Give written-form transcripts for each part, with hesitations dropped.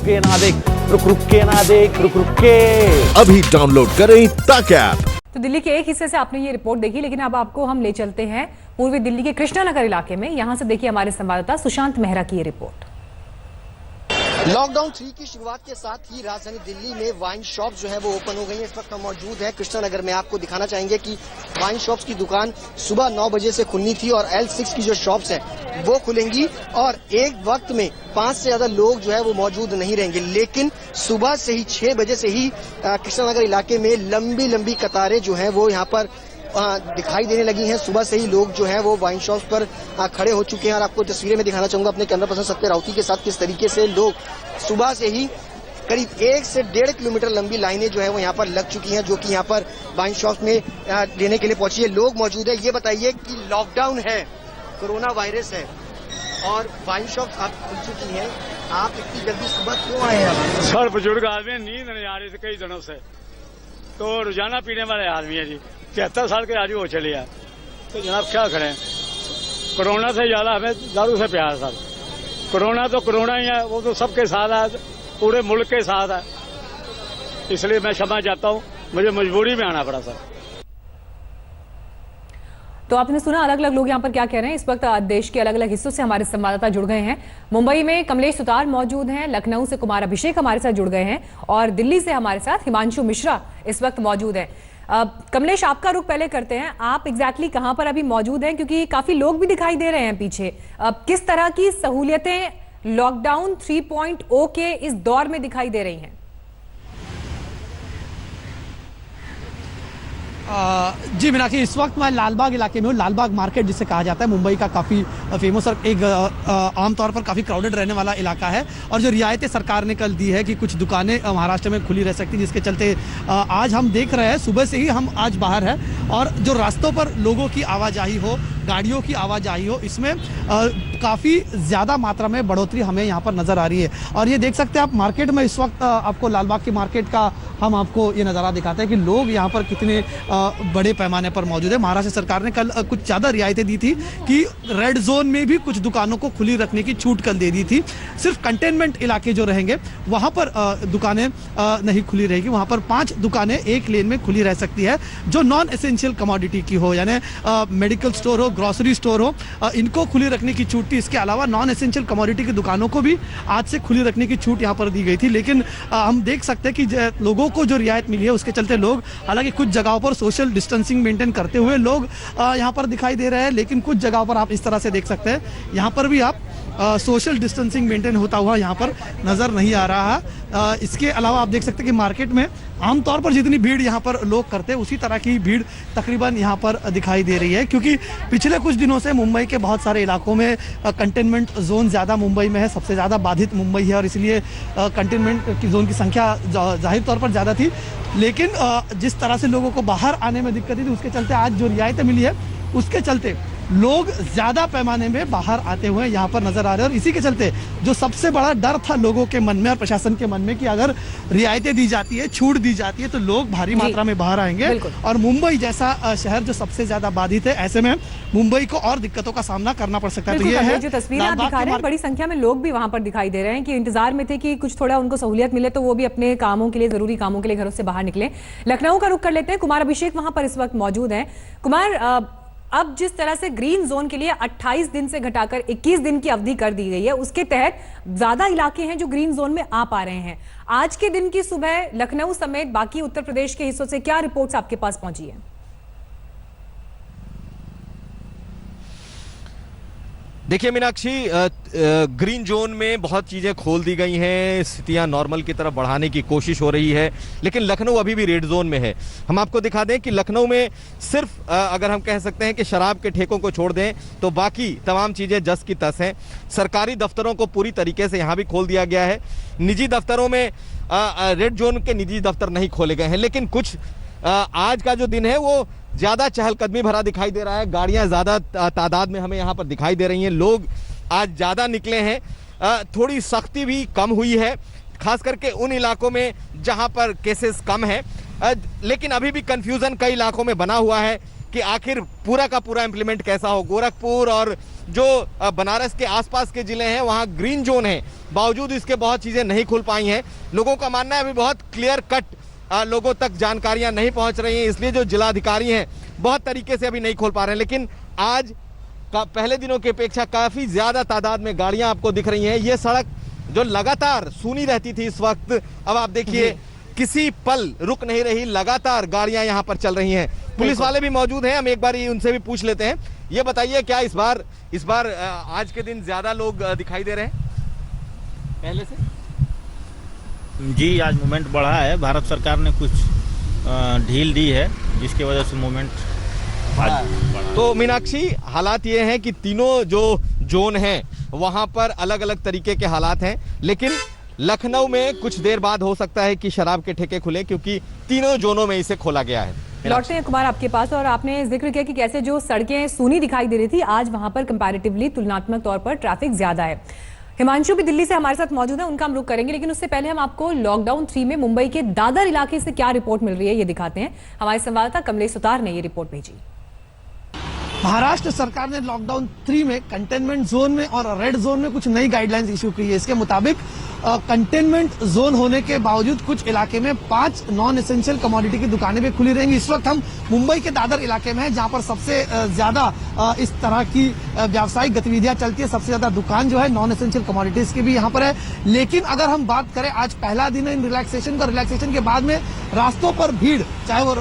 के ना देख, रुक के ना देख, रुक के। अभी डाउनलोड करें तक ऐप। तो दिल्ली के एक हिस्से से आपने ये रिपोर्ट देखी, लेकिन अब आपको हम ले चलते हैं पूर्वी दिल्ली के कृष्णानगर इलाके में। यहां से देखिए हमारे संवाददाता सुशांत मेहरा की ये रिपोर्ट। लॉकडाउन 3 की शुरुआत के साथ ही राजधानी दिल्ली में वाइन शॉप जो है वो ओपन हो गई है। इस वक्त हम मौजूद है कृष्णानगर में। आपको दिखाना चाहेंगे कि वाइन शॉप्स की दुकान सुबह 9 बजे से खुलनी थी और L6 की जो शॉप्स हैं वो खुलेंगी और एक वक्त में 5 से ज्यादा लोग जो है वो मौजूद नहीं रहेंगे। लेकिन सुबह से ही 6 बजे से ही कृष्णानगर इलाके में लंबी लंबी कतारें जो है वो यहाँ पर दिखाई देने लगी हैं। सुबह से ही लोग जो है वो वाइन शॉप्स पर खड़े हो चुके हैं और आपको तस्वीरें में दिखाना चाहूंगा अपने कैमरा पर्सन सत्य राउती के साथ किस तरीके से लोग सुबह से ही करीब 1 से 1.5 किलोमीटर लंबी लाइनें जो है वो यहाँ पर लग चुकी हैं, जो कि यहाँ पर वाइन शॉप्स में लेने के लिए पहुंची है। लोग मौजूद है। ये बताइए कि लॉकडाउन है, कोरोना वायरस है और वाइन शॉप्स आप खुल चुकी हैं, आप इतनी जल्दी सुबह क्यों आए हैं? सर बुजुर्ग आदमी, नींद नहीं आ रही थी कई दिनों से, तो रोजाना पीने वाले आदमी है जी, 73 साल के आदमी वो चले आए, तो जनाब क्या करें। कोरोना से ज्यादा हमें दारू से प्यार सर। कोरोना तो कोरोना ही है, वो तो सबके साथ है, पूरे मुल्क के साथ है, इसलिए मैं क्षमा चाहता हूँ, मुझे मजबूरी में आना पड़ा सर। तो आपने सुना अलग अलग लोग यहाँ पर क्या कह रहे हैं। इस वक्त देश के अलग अलग हिस्सों से हमारे संवाददाता जुड़ गए हैं। मुंबई में कमलेश सुतार मौजूद हैं, लखनऊ से कुमार अभिषेक हमारे साथ जुड़ गए हैं और दिल्ली से हमारे साथ हिमांशु मिश्रा इस वक्त मौजूद हैं। कमलेश, आपका रुख पहले करते हैं। आप एग्जैक्टली कहां पर अभी मौजूद हैं, क्योंकि काफी लोग भी दिखाई दे रहे हैं पीछे। किस तरह की सहूलियतें लॉकडाउन 3.0 के इस दौर में दिखाई दे रही हैं? जी मीनाक्षी, इस वक्त मैं लालबाग इलाके में हूँ। लालबाग मार्केट जिसे कहा जाता है, मुंबई का काफ़ी फेमस और एक आमतौर पर काफ़ी क्राउडेड रहने वाला इलाका है। और जो रियायतें सरकार ने कल दी है कि कुछ दुकानें महाराष्ट्र में खुली रह सकती, जिसके चलते आज हम देख रहे हैं, सुबह से ही हम आज बाहर हैं और जो रास्तों पर लोगों की आवाजाही हो, गाड़ियों की आवाजाही हो, इसमें काफ़ी ज़्यादा मात्रा में बढ़ोतरी हमें यहाँ पर नज़र आ रही है। और ये देख सकते हैं आप मार्केट में इस वक्त आपको लालबाग की मार्केट का हम आपको ये नज़ारा दिखाते हैं कि लोग यहाँ पर कितने बड़े पैमाने पर मौजूद है। महाराष्ट्र सरकार ने कल कुछ ज़्यादा रियायतें दी थी कि रेड जोन में भी कुछ दुकानों को खुली रखने की छूट कल दे दी थी। सिर्फ कंटेनमेंट इलाके जो रहेंगे वहाँ पर दुकानें नहीं खुली रहेगी। वहाँ पर 5 दुकानें एक लेन में खुली रह सकती है जो नॉन एसेंशियल कमोडिटी की हो, यानी मेडिकल स्टोर हो, ग्रॉसरी स्टोर हो, इनको खुली रखने की छूट थी। इसके अलावा नॉन एसेंशियल कमोडिटी की दुकानों को भी आज से खुली रखने की छूट यहाँ पर दी गई थी। लेकिन हम देख सकते हैं कि लोगों को जो रियायत मिली है उसके चलते लोग, हालांकि कुछ जगहों पर सोशल डिस्टेंसिंग मेंटेन करते हुए लोग यहाँ पर दिखाई दे रहे हैं, लेकिन कुछ जगहों पर आप इस तरह से देख सकते हैं, यहाँ पर भी आप सोशल डिस्टेंसिंग मेंटेन होता हुआ यहाँ पर नज़र नहीं आ रहा है। इसके अलावा आप देख सकते हैं कि मार्केट में आमतौर पर जितनी भीड़ यहाँ पर लोग करते हैं उसी तरह की भीड़ तकरीबन यहाँ पर दिखाई दे रही है, क्योंकि पिछले कुछ दिनों से मुंबई के बहुत सारे इलाकों में कंटेनमेंट जोन ज़्यादा मुंबई में है, सबसे ज़्यादा बाधित मुंबई है और इसलिए कंटेनमेंट की जोन की संख्या जाहिर तौर पर ज़्यादा थी। लेकिन जिस तरह से लोगों को बाहर आने में दिक्कत थी, उसके चलते आज जो रियायतें मिली है उसके चलते लोग ज्यादा पैमाने में बाहर आते हुए यहाँ पर नजर आ रहे हैं। और इसी के चलते जो सबसे बड़ा डर था लोगों के मन में और प्रशासन के मन में कि अगर रियायतें दी जाती है, छूट दी जाती है, तो लोग भारी मात्रा में बाहर आएंगे और मुंबई जैसा शहर जो सबसे ज्यादा बाधित है, ऐसे में मुंबई को और दिक्कतों का सामना करना पड़ सकता है। तो ये है जो तस्वीरें आप दिखा रहे हैं, बड़ी संख्या में लोग भी वहां पर दिखाई दे रहे हैं कि इंतजार में थे कि कुछ थोड़ा उनको सहूलियत मिले तो वो भी अपने कामों के लिए, जरूरी कामों के लिए घरों से बाहर निकले। लखनऊ का रुख कर लेते हैं, कुमार अभिषेक वहां पर इस वक्त मौजूद है। कुमार, अब जिस तरह से ग्रीन जोन के लिए 28 दिन से घटाकर 21 दिन की अवधि कर दी गई है, उसके तहत ज्यादा इलाके हैं जो ग्रीन जोन में आ पा रहे हैं। आज के दिन की सुबह लखनऊ समेत बाकी उत्तर प्रदेश के हिस्सों से क्या रिपोर्ट्स आपके पास पहुंची है? देखिए मीनाक्षी, ग्रीन जोन में बहुत चीज़ें खोल दी गई हैं, स्थितियां नॉर्मल की तरफ बढ़ाने की कोशिश हो रही है, लेकिन लखनऊ अभी भी रेड जोन में है। हम आपको दिखा दें कि लखनऊ में सिर्फ अगर हम कह सकते हैं कि शराब के ठेकों को छोड़ दें तो बाकी तमाम चीज़ें जस की तस हैं। सरकारी दफ्तरों को पूरी तरीके से यहाँ भी खोल दिया गया है। निजी दफ्तरों में रेड जोन के निजी दफ्तर नहीं खोले गए हैं, लेकिन कुछ आज का जो दिन है वो ज़्यादा चहलकदमी भरा दिखाई दे रहा है। गाड़ियां ज़्यादा तादाद में हमें यहाँ पर दिखाई दे रही हैं, लोग आज ज़्यादा निकले हैं। थोड़ी सख्ती भी कम हुई है, खास करके उन इलाकों में जहाँ पर केसेस कम हैं, लेकिन अभी भी कन्फ्यूज़न कई इलाकों में बना हुआ है कि आखिर पूरा का पूरा इंप्लीमेंट कैसा हो। गोरखपुर और जो बनारस के आसपास के जिले हैं वहां ग्रीन जोन है, बावजूद इसके बहुत चीजें नहीं खुल पाई हैं। लोगों का मानना है अभी बहुत क्लियर कट लोगों तक जानकारियां नहीं पहुंच रही हैं, इसलिए जो जिलाधिकारी हैं बहुत तरीके से अभी नहीं खोल पा रहे हैं। लेकिन आज का पहले दिनों की अपेक्षा काफी ज्यादा तादाद में गाड़ियां आपको दिख रही हैं। ये सड़क जो लगातार सूनी रहती थी इस वक्त, अब आप देखिए किसी पल रुक नहीं रही, लगातार गाड़ियां यहां पर चल रही हैं। पुलिस वाले भी मौजूद हैं, हम एक बार उनसे भी पूछ लेते हैं। ये बताइए क्या इस बार आज के दिन ज्यादा लोग दिखाई दे रहे हैं पहले से? जी, आज मूवमेंट बढ़ा है। भारत सरकार ने कुछ ढील दी है जिसकी वजह से मूवमेंट आज बढ़ा। तो मीनाक्षी, हालात ये हैं कि तीनों जो जोन हैं वहां पर अलग अलग तरीके के हालात हैं, लेकिन लखनऊ में कुछ देर बाद हो सकता है कि शराब के ठेके खुले, क्योंकि तीनों जोनों में इसे खोला गया है। लौटते हैं कुमार आपके पास, और आपने जिक्र किया कि कैसे जो सड़कें सूनी दिखाई दे रही थी, आज वहां पर कंपैरेटिवली तुलनात्मक तौर पर ट्रैफिक ज्यादा है। हिमांशु भी दिल्ली से हमारे साथ मौजूद है, उनका हम रुख करेंगे, लेकिन उससे पहले हम आपको लॉकडाउन 3 में मुंबई के दादर इलाके से क्या रिपोर्ट मिल रही है ये दिखाते हैं। हमारे संवाददाता कमलेश सुतार ने ये रिपोर्ट भेजी। महाराष्ट्र सरकार ने लॉकडाउन 3 में कंटेनमेंट जोन में और रेड जोन में कुछ नई गाइडलाइंस इशू की है। इसके मुताबिक कंटेनमेंट जोन होने के बावजूद कुछ इलाके में 5 नॉन एसेंशियल कमोडिटी की दुकानें भी खुली रहेंगी। इस वक्त हम मुंबई के दादर इलाके में हैं, जहां पर सबसे ज्यादा इस तरह की व्यावसायिक गतिविधियां चलती है। सबसे ज्यादा दुकान जो है नॉन एसेंशियल कमोडिटीज की भी यहां पर है। लेकिन अगर हम बात करें, आज पहला दिन है इन रिलैक्सेशन का, रिलैक्सेशन के बाद में रास्तों पर भीड़, चाहे वो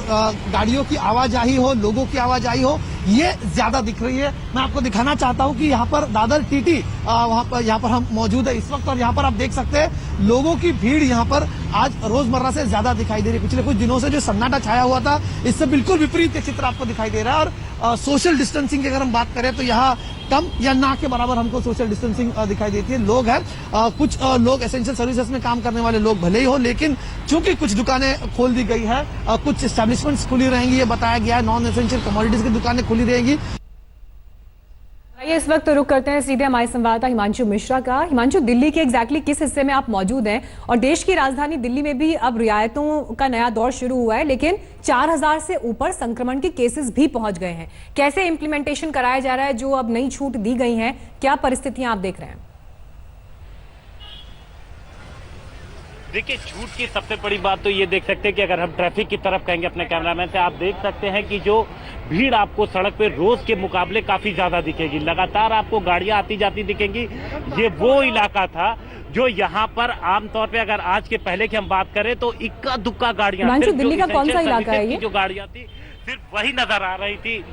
गाड़ियों की आवाजाही हो, लोगों की आवाजाही हो, ये ज्यादा दिख रही है। मैं आपको दिखाना चाहता हूं कि यहाँ पर दादर टीटी यहाँ पर हम मौजूद है इस वक्त, और यहाँ पर आप देख सकते हैं लोगों की भीड़ यहाँ पर आज रोजमर्रा से ज्यादा दिखाई दे रही है। पिछले कुछ दिनों से जो सन्नाटा छाया हुआ था, इससे बिल्कुल विपरीत एक चित्र आपको दिखाई दे रहा है। और सोशल डिस्टेंसिंग की अगर हम बात करें तो यहाँ कम या ना के बराबर हमको सोशल डिस्टेंसिंग दिखाई देती है। लोग हैं, कुछ लोग एसेंशियल सर्विसेज में काम करने वाले लोग भले ही हो, लेकिन चूंकि कुछ दुकानें खोल दी गई है, कुछ एस्टेब्लिशमेंट्स खुली रहेंगी, ये बताया गया है। नॉन एसेंशियल कमोडिटीज की दुकानें खुली रहेंगी। आइए इस वक्त रुक करते हैं सीधे हमारे संवाददाता हिमांशु मिश्रा का। हिमांशु, दिल्ली के एग्जैक्टली किस हिस्से में आप मौजूद हैं, और देश की राजधानी दिल्ली में भी अब रियायतों का नया दौर शुरू हुआ है, लेकिन 4000 से ऊपर संक्रमण के केसेस भी पहुंच गए हैं। कैसे इंप्लीमेंटेशन कराया जा रहा है, जो अब नई छूट दी गई हैं, क्या परिस्थितियां आप देख रहे हैं? देखिए, छूट की सबसे बड़ी बात तो ये देख सकते हैं कि अगर हम ट्रैफिक की तरफ कहेंगे अपने कैमरामैन से, आप देख सकते हैं कि जो भीड़ आपको सड़क पे रोज के मुकाबले काफी ज्यादा दिखेगी। लगातार आपको गाड़ियां आती जाती दिखेंगी। ये वो इलाका था जो यहाँ पर आमतौर पे, अगर आज के पहले की हम बात करें तो इक्का दुक्का गाड़ियां, दिल्ली का कौन सा इलाका है ये? जो गाड़ियां थी सिर्फ वही नजर आ रही थी।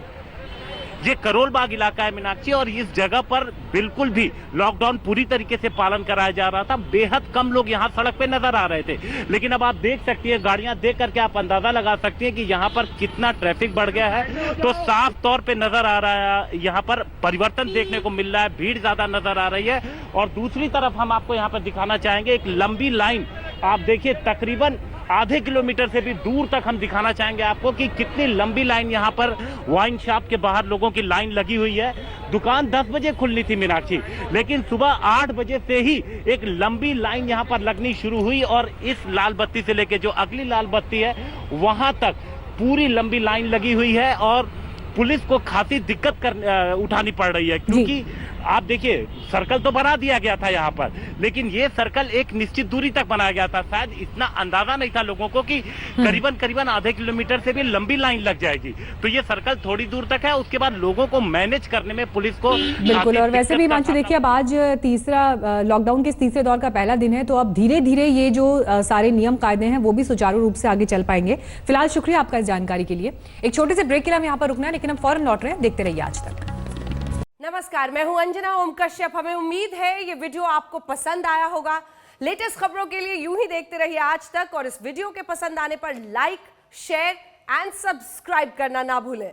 ये करोल बाग इलाका है मीनाक्षी, और इस जगह पर बिल्कुल भी लॉकडाउन पूरी तरीके से पालन कराया जा रहा था। बेहद कम लोग यहाँ सड़क पे नजर आ रहे थे, लेकिन अब आप देख सकती है, गाड़ियां देख करके आप अंदाजा लगा सकती हैं कि यहाँ पर कितना ट्रैफिक बढ़ गया है। तो साफ तौर पे नजर आ रहा है, यहाँ पर परिवर्तन देखने को मिल रहा है, भीड़ ज्यादा नजर आ रही है। और दूसरी तरफ हम आपको यहाँ पर दिखाना चाहेंगे एक लंबी लाइन, आप देखिए तकरीबन आधे किलोमीटर से भी दूर तक हम दिखाना चाहेंगे आपको कि कितनी लंबी लाइन यहाँ पर वाइन शॉप के बाहर लोगों की लाइन लगी हुई है। दुकान 10 बजे खुलनी थी मीनाक्षी, लेकिन सुबह 8 बजे से ही एक लंबी लाइन यहाँ पर लगनी शुरू हुई, और इस लाल बत्ती से लेके जो अगली लाल बत्ती है वहां तक पूरी लंबी लाइन लगी हुई है। और पुलिस को खासी दिक्कत उठानी पड़ रही है, क्योंकि आप देखिए सर्कल तो बना दिया गया था यहाँ पर, लेकिन ये सर्कल एक निश्चित दूरी तक बनाया गया था। शायद इतना अंदाजा नहीं था लोगों को कि करीबन आधे किलोमीटर से भी लंबी लाइन लग जाएगी। तो ये सर्कल थोड़ी दूर तक है, उसके बाद लोगों को मैनेज करने में पुलिस को बिल्कुल। और वैसे भी हिमांशु देखिए, अब आज तीसरा लॉकडाउन के तीसरे दौर का पहला दिन है, तो अब धीरे धीरे ये जो सारे नियम कायदे हैं वो भी सुचारू रूप से आगे चल पाएंगे। फिलहाल शुक्रिया आपका इस जानकारी के लिए। एक छोटे से ब्रेक के लिए हम यहाँ पर रुकना है, लेकिन हम फौरन लौट रहे हैं। देखते रहिए आज तक। नमस्कार, मैं हूं अंजना ओम कश्यप। हमें उम्मीद है ये वीडियो आपको पसंद आया होगा। लेटेस्ट खबरों के लिए यूं ही देखते रहिए आज तक, और इस वीडियो के पसंद आने पर लाइक, शेयर एंड सब्सक्राइब करना ना भूलें।